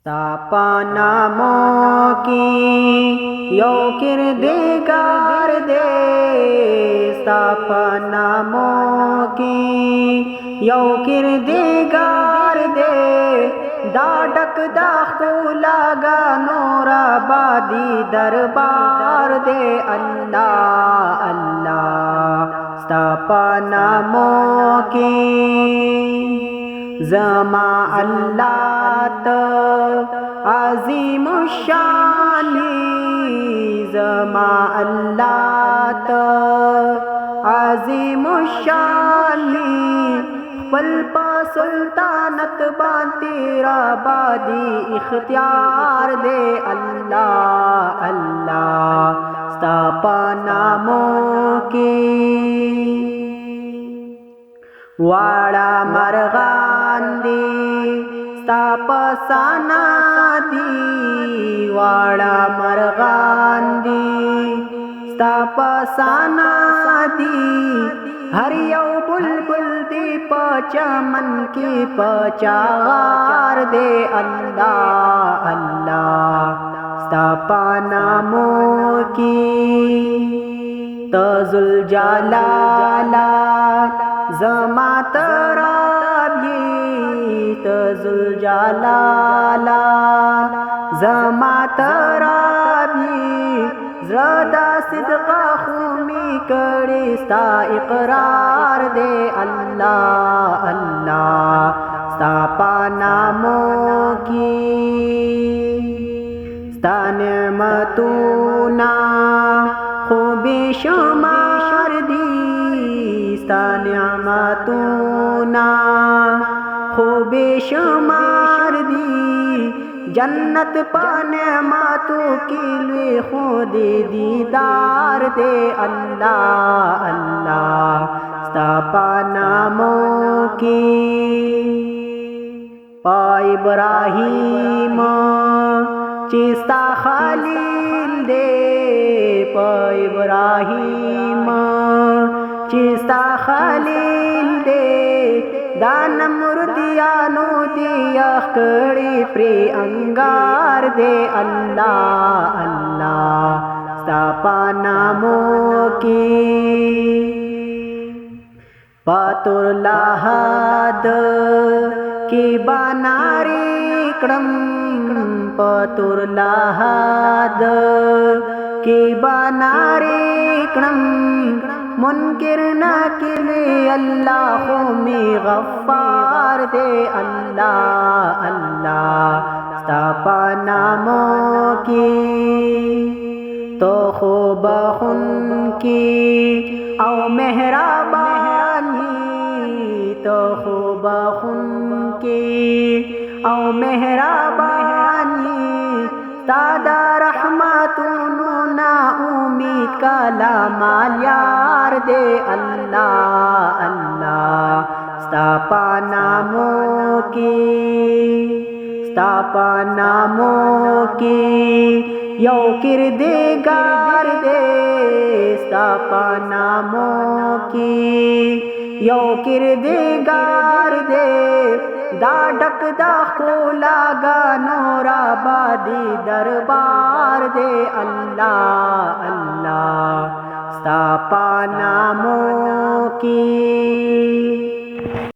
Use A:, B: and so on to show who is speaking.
A: तापा नामों की यो किरदिगार दे, तापा नामों की यो किरदिगार दे, दाडक दाखुला गा नूराबादी दरबार दे। अल्लाह अल्लाह तापा नामों की ज़मा अल्लाह अज़ीम शानी, ज़मा अल्लाह अज़ीम शानी, पलपा सुल्तानत बातीरा बादी इख्तियार दे। अल्लाह अल्लाह तापा नामों की वाड़ा मरगान दी तापसाना दी, वाड़ा मरगान दी तापसाना दी, हर यौ बुलबुल दी पचमन की पचार दे। अल्लाह अल्लाह तापा नामों की तजुल जलाला ज़मा तराबी, तजुल जलाला ज़मा तराबी, ज़्रदा सिद्क़ा खूमी कड़ी सा इक़रार दे। अल्लाह अल्लाह तापा नामों की तानेमतूना खूबी शुमार दी, तानेमतूना खूबी शुमार दी, जन्नत पाने मातू की लिए खुदी दीदार दे। अल्लाह अल्लाह तापा नामों की इब्राहीम चिस्ता खलील दे, इब्राहीम चिस्ता खलील दे, दानम रुदियानो दिया कड़ी प्री अंगार दे। अल्लाह अल्लाह तापा नामों की पतुर्लाहद की बनारी क्रम, पतुर्लाहद की बनारी क्रम, मुनकिर नाकिर अल्लाह में गफ्फार दे। अल्लाह अल्लाह तापा नामों की तो खूब की औ मेहराबानी, तो खूब की औ मेहराबानी, तादा रहमतुनु ना उम्मीद का लामाल यार दे। अल्लाह अल्लाह तापा नामों की, तापा नामों की यो किरदिगार दे, तापा नामों की यो किरदिगार दे, दाडक दाखुला गा नूराबादी दरबार दे। अल्लाह अल्लाह तापा नामों की।